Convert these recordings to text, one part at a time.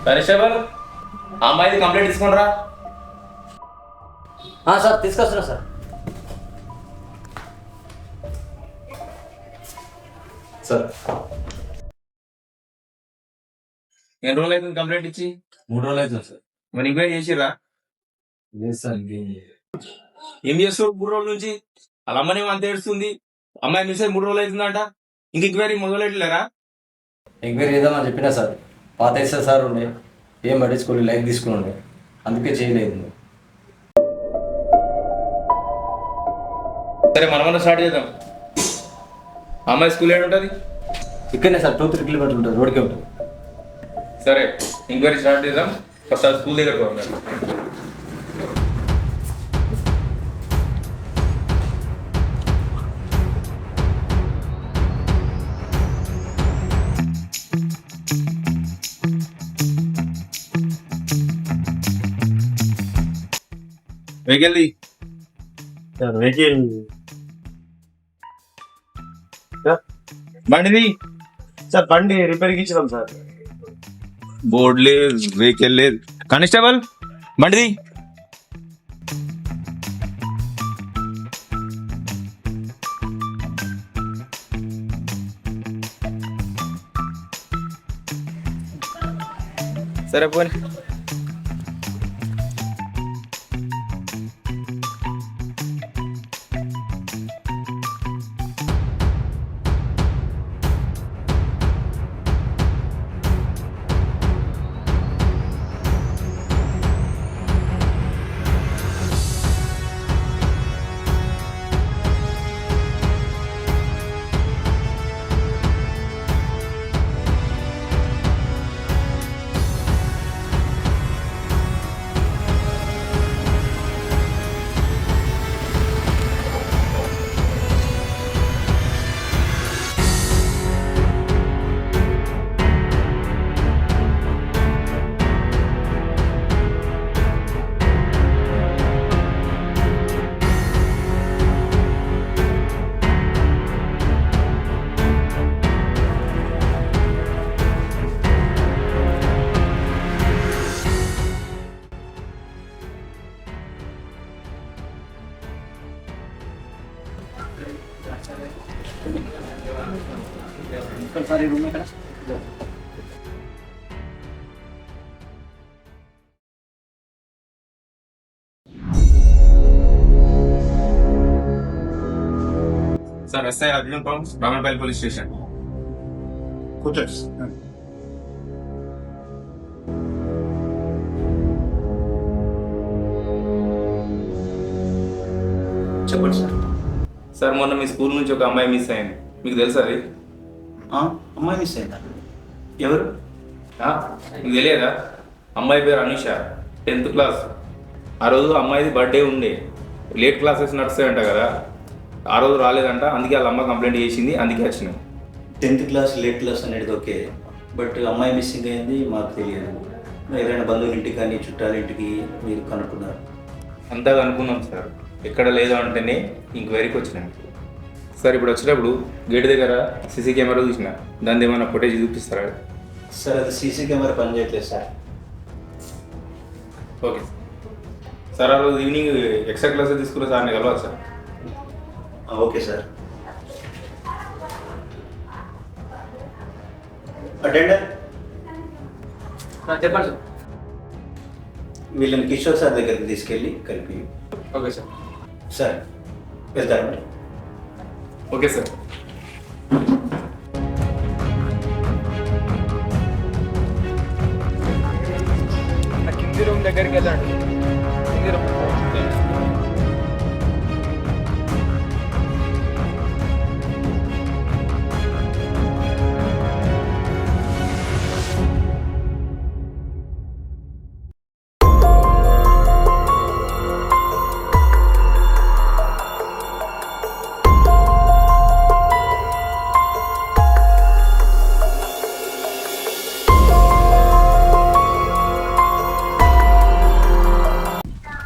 Constable ఆ అమ్మాయిది complaint తీసుకుంటారా? Sir తీసుకొస్తున్నా sir. సార్ ఎన్ని రోజులు అవుతుంది కంప్లైంట్ ఇచ్చి? 3 రోజులు అవుతుంది సార్. మరి ఎంక్వైరీ చేసిర్రా? లేదు సార్ ఇంకేం ఏం చేస్తారు 3 రోజుల నుంచి? వాళ్ళ అమ్మని అంత ఏడుస్తుంది, అమ్మాయి మిస్ అయ్యి 3 రోజులు అవుతుందంట, ఇంక ఎంక్వైరీ మొదలెట్టలేరా? ఎంక్వైరీ చేద్దామని చెప్పినా సార్. పాత ఎస్ఐ సార్ ఉండే, ఏం పట్టించుకోలేదు, లైక్ తీసుకుని ఉండే, అందుకే చేయలేదు. సరే మనమన్నా స్టార్ట్ చేద్దాం. అమ్మాయి స్కూల్ ఏడు ఉంటుంది? ఇక్కడనే సార్ 2-3 కిలోమీటర్లు ఉంటుంది, రోడ్కే ఉంటుంది. సరే ఎంక్వైరీ స్టార్ట్ చేద్దాం. ఫస్ట్ ఆ స్కూల్ దగ్గరకు పోదాం. వెహికల్ది సార్ వెహికల్ బండిది సార్ బండి రిపేర్కి ఇచ్చినాం సార్. బోర్డు లేదు, వెహికల్ లేదు. కానిస్టేబుల్ బండిది. సరే పోనీ. సార్ ఈ రూమ్ ఎక్కడ? సార్ ఎస్ఐ అర్జున్ పం, రామపల్లి పోలీస్ స్టేషన్. కూర్చోండి. చెప్పండి సార్. సార్ మొన్న మీ స్కూల్ నుంచి ఒక అమ్మాయి మిస్ అయింది, మీకు తెలుసా అది? అమ్మాయి మిస్ అయిందా? ఎవరు? మీకు తెలియదా? అమ్మాయి పేరు అనుష, 10th క్లాస్. ఆ రోజు అమ్మాయిది బర్త్డే ఉండే, లేట్ క్లాసెస్ నడుస్తాయంట కదా, ఆ రోజు రాలేదంట, అందుకే వాళ్ళ అమ్మ కంప్లైంట్ చేసింది, అందుకే వచ్చినాం. 10th క్లాస్ లేట్ క్లాస్ అనేది ఓకే, బట్ అమ్మాయి మిస్సింగ్ అయింది మాకు తెలియదు. ఏదైనా బంధువుల ఇంటికి కానీ చుట్టాల ఇంటికి మీరు కనుక్కున్నారు? అంతా అనుకున్నాం సార్, ఎక్కడ లేదు అంటేనే ఇంక్వైరీకి వచ్చినాం. సార్ ఇప్పుడు వచ్చినప్పుడు గేట్ దగ్గర సీసీ కెమెరా చూసిన, దాన్ని ఏమైనా ఫుటేజ్ చూపిస్తారా? సార్ అది సీసీ కెమెరా పని చేయట్లేదు సార్. Okay sir. ఆ రోజు ఈవినింగ్ ఎక్స్ట్రా క్లాసెస్ తీసుకున్న సార్ని కలవాలి సార్. Okay sir. అటెండర్ చెప్పండి సార్. వీళ్ళని కిషోర్ సార్ దగ్గరికి తీసుకెళ్ళి కలిపి. Okay sir. సార్ వెళ్తారా మరి? Okay sir. కింది రూమ్ దగ్గరికి వెళ్ళండి. కింది రూమ్.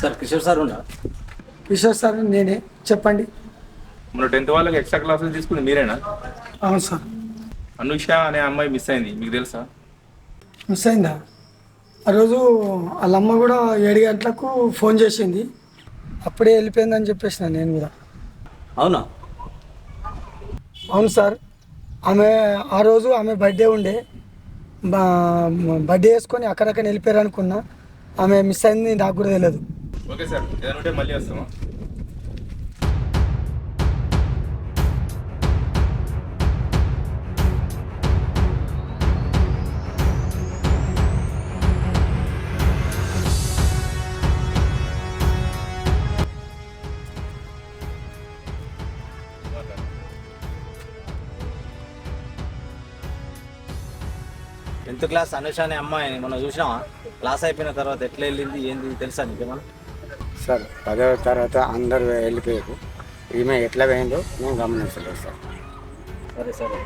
సార్ కిషోర్ సార్ ఉన్నా? కిషోర్ సార్ నేనే, చెప్పండి. మన 10th వాళ్ళకి ఎక్స్ట్రా క్లాసెస్ తీసుకుని మీరేనా? అవును సార్. అనుష అనే అమ్మాయి మిస్ అయింది, మీకు తెలుసా? మిస్ అయిందా? ఆ రోజు వాళ్ళ అమ్మ కూడా 7 గంటలకు ఫోన్ చేసింది, అప్పుడే వెళ్ళిపోయిందని చెప్పేసిన నేను కూడా. అవునా? అవును సార్, ఆమె ఆ రోజు ఆమె బర్త్డే ఉండే, బర్త్డే వేసుకొని అక్కడక్కడ వెళ్ళిపోయారు అనుకున్నా. ఆమె మిస్ అయింది నాకు కూడా తెలియదు. ఓకే సార్, ఏదైనా ఉంటే మళ్ళీ వస్తాము. టెన్త్ క్లాస్ అనుష అనే అమ్మాయిని మనం చూసినావా? క్లాస్ అయిపోయిన తర్వాత ఎట్లా వెళ్ళింది ఏంది తెలుసా నీకేమన్నా? సార్ 10వ తర్వాత అందరు వెళ్ళిపోయారు, ఈమె ఎట్లా పోయిందో మేము గమనించలేదు సార్. సరే సరే.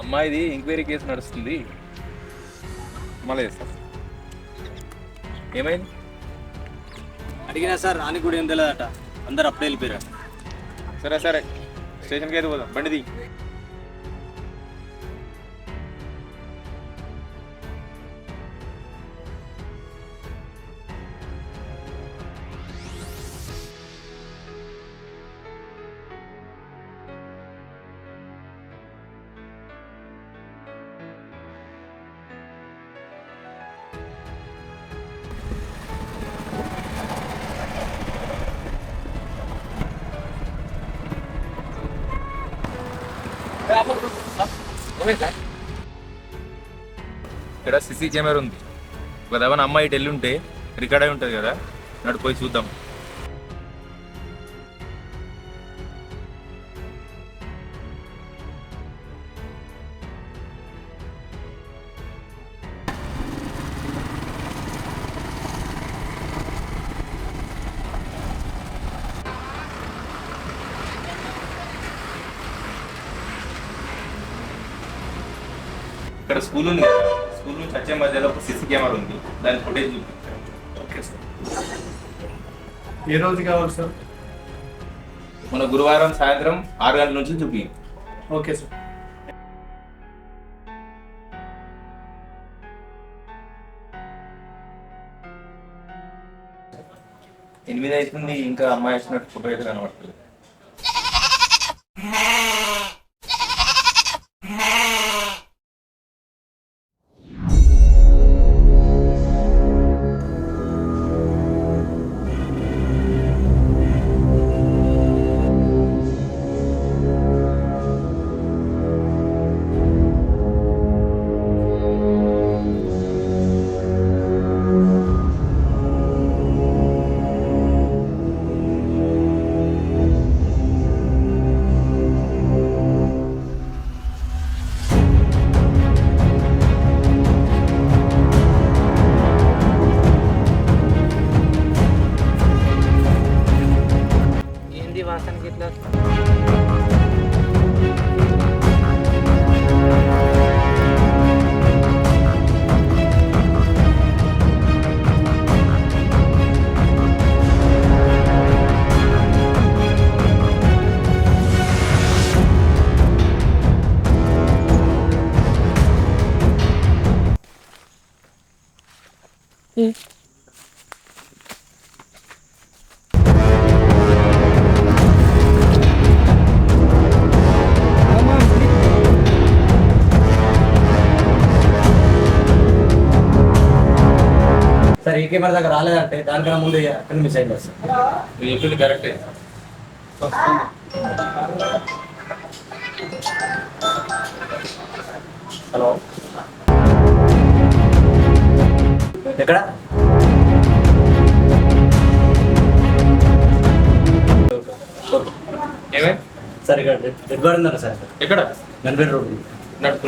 అమ్మాయిది ఎంక్వైరీ కేసు నడుస్తుంది, మళ్ళీ చేస్తాం. ఏమైంది? అడిగినా సార్ రాని కూడా ఏం తెలియదట, అందరు అప్పుడే వెళ్ళిపోయారు. సరే సరే, స్టేషన్కి అయితే పోదాం, బండిది. ఇక్కడ సిసి కెమెరా ఉంది, ఒకదేమన్నా అమ్మాయి ఇటు వెళ్ళుంటే రికార్డ్ అయి ఉంటుంది కదా, నడు పోయి చూద్దాం. ఇక్కడ స్కూల్ ఉంది కదా, స్కూల్ నుంచి వచ్చే మధ్యలో ఒక సిసి కెమెరా ఉంది, దాని ఫుటేజ్ చూపించాను. Okay sir. ఏ రోజు కావాలి సార్? మన గురువారం సాయంత్రం 6 గంటల నుంచి చూపి. Okay sir. ఎనిమిది అవుతుంది, ఇంకా అమ్మాయి వచ్చినట్టు ఫోటో అయితే కనబడుతుంది. సార్ ఈ కెమెరా దగ్గర రాలేదంటే దానికన్నా ముందు అక్కడ మిస్ అయింది సార్. నువ్వు చెప్పింది కరెక్టే. హలో, ఎక్కడ? ఏమైంది సార్ ఇక్కడ రెడ్ బార్ ఉందన్న సార్, ఎక్కడ? గన్పేట రోడ్. నడుపు.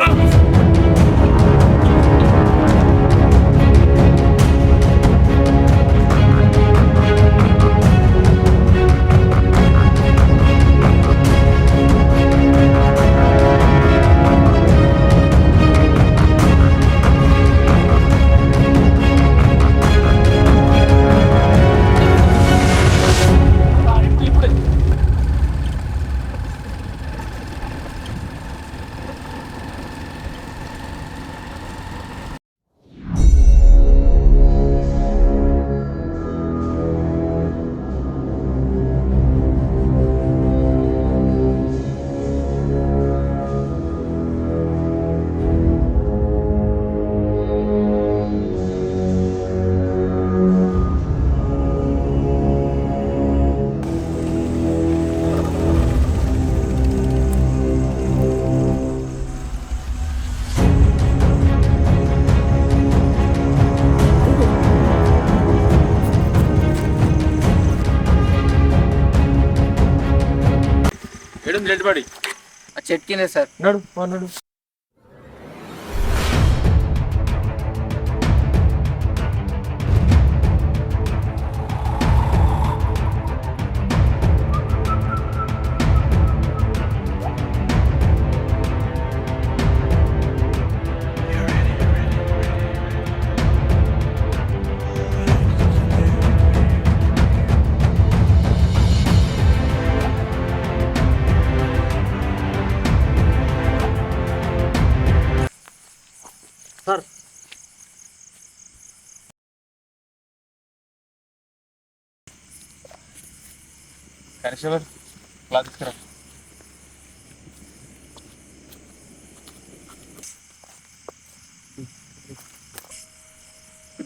ఎక్కడుంది డెడ్ బాడీ? చెట్టు కింద సార్. నడు నడు. సార్ కానిస్టేబుల్ క్లాస్ తీసుకురా.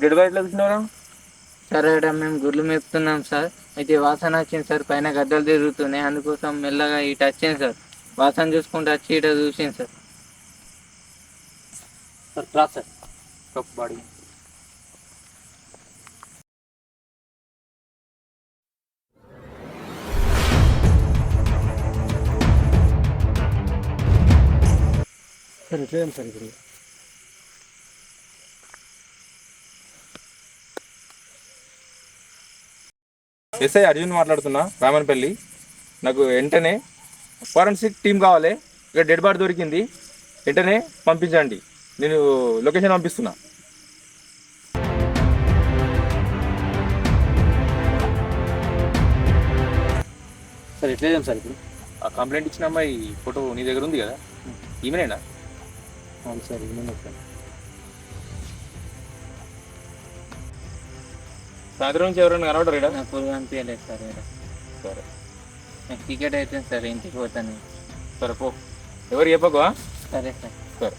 డెడ్ బాడీ ఎట్లా తీసుకున్నారా? సార్ ఇక్కడ మేము గుడ్లు మేపుతున్నాం సార్. అయితే వాసన వచ్చింది సార్, పైన గద్దలు తిరుగుతున్నాయి. అందుకోసం మెల్లగా ఇటు వచ్చింది సార్. వాసన చూసుకుంటూ వచ్చి ఇట చూసింది sir. Sir class sir cup body. Sir ఎట్లా సార్ ఇప్పుడు? ఎస్ఐ అర్జున్ మాట్లాడుతున్నా, రామన్పల్లి. నాకు వెంటనే ఫారెన్సిక్ టీం కావాలి. ఇక్కడ డెడ్ బాడీ దొరికింది, వెంటనే పంపించండి. నేను లొకేషన్ పంపిస్తున్నా. సార్ ఎట్లా సార్ ఇప్పుడు? ఆ కంప్లైంట్ ఇచ్చిన అమ్మాయి ఫోటో నీ దగ్గర ఉంది కదా, ఈమెనేనా? అవును సార్ ఇవ్వండి సార్. సాయంత్రం నుంచి ఎవరైనా కనబడరు ఇక్కడ? నాకు పురుగు అనిపించలేదు సార్ ఇక్కడ. సరే నాకు టికెట్ అయితే సార్ ఇంటికి పోతాను. సరే పో, ఎవరు చెప్పకు. సరే సార్. సరే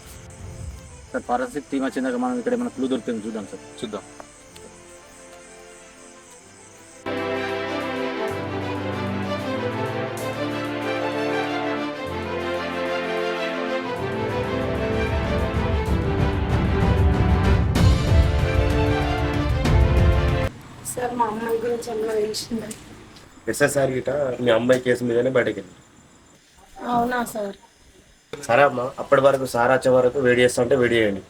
సార్ ఫారెన్సిక్ టీం వచ్చిందాక మనం ఇక్కడ ఏమైనా క్లూ దొరుకుతుంది చూద్దాం సార్. చూద్దాం. సార్ మా అమ్మాయి గురించి ఏమైనా తెలిసిందా? ఎస్ఎస్ఆర్ గిట మీ అమ్మాయి కేసు మీదనే బయటకు వెళ్ళి. అవునా సార్? సరే అమ్మ, అప్పటి వరకు సార్ వచ్చే వరకు వెయిట్ చేస్తా అంటే వెయిట్ చేయండి.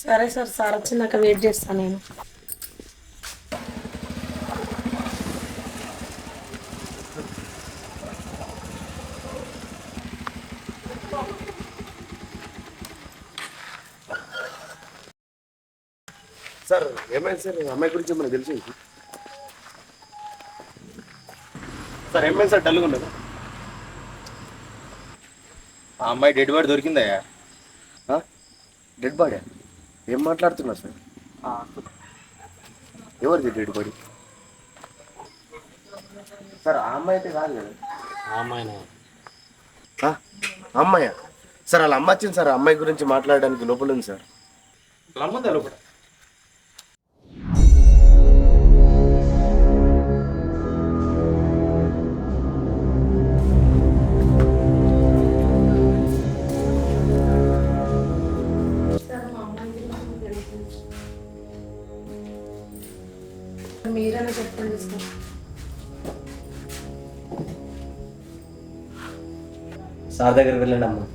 సరే సార్, సార్ వచ్చినాక వెయిట్ చేస్తాను నేను. సార్ ఏమైంది సార్? అమ్మాయి గురించి మనకు తెలిసింది సార్. ఏమైంది సార్? డల్గా ఉండదు. ఆ అమ్మాయి డెడ్ బాడీ దొరికిందయ్యా. Dead body? ఏం మాట్లాడుతున్నారు సార్? ఎవరిది డెడ్ బాడీ? సార్ ఆ అమ్మాయి అయితే కాదు కదా. అమ్మాయా సార్? వాళ్ళ అమ్మ వచ్చింది సార్, అమ్మాయి గురించి మాట్లాడడానికి లోపల ఉంది సార్. రమ్మందా లోపల? సార్ మా అమ్మాయి గురించి తెలిసింది. మీరైనా చెప్పండి సార్. సార్ దగ్గరికి వెళ్ళండి అమ్మా.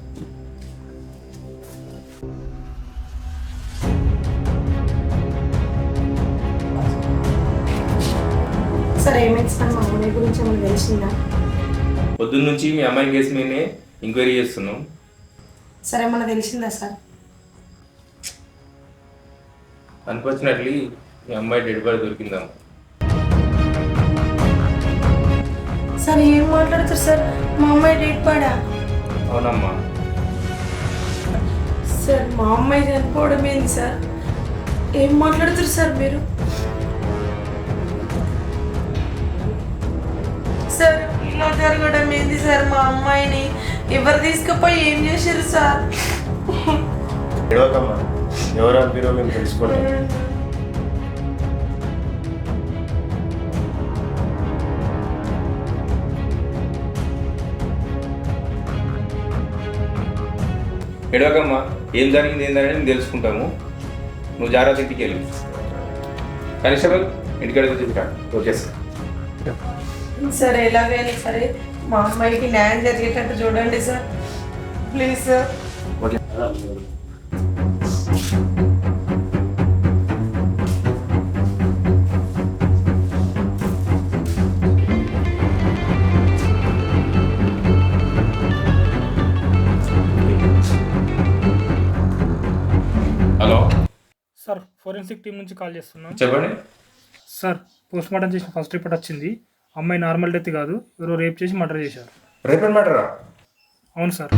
సార్ ఏమైంది సార్? మా అమ్మాయి గురించి ఏమైనా తెలిసిందా? పొద్దున్న నుంచి మీ అమ్మాయి కేసు మీదనే ఎంక్వైరీ చేస్తున్నాం. సార్ ఏమైనా తెలిసిందా సార్? అన్ఫార్చునేట్లీ మీ అమ్మాయి డెడ్ బాడీ దొరికిందా? సార్ ఏం మాట్లాడుతారు సార్? మా అమ్మాయి డేట్ పాడా? అవునమ్మా. సార్ మా అమ్మాయి చనిపోవడం ఏంది సార్? ఏం మాట్లాడుతారు సార్ మీరు? సార్ ఇలా జరగడం ఏంది సార్? మా అమ్మాయిని ఎవరు తీసుకుపోయి ఏం చేశారు సార్? ఎడవకమ్మా, ఎవరు అనిపిరో మేము తెలుసుకోండి. ఎడవకమ్మా, ఏం జరిగింది ఏందని మేము తెలుసుకుంటాము. నువ్వు జాగ్రత్త ఇంటికి వెళ్ళి. కానిస్టేబుల్ ఇంటికి తీసుకురా. Okay sir. సరే ఎలాగైనా సరే మా అమ్మాయికి న్యాయం జరిగేటట్టు చూడండి sir, please sir. Okay hello sir forensic team నుంచి కాల్ చేస్తున్నాం. చెప్పండి. సార్ పోస్ట్ మార్టం చేసిన ఫస్ట్ రిపోర్ట్ వచ్చింది. అమ్మాయి నార్మల్ డెత్ కాదు, ఎవరో రేప్ చేసి మర్డర్ చేశారు. రేపటి మ్యాటరా? అవును సార్.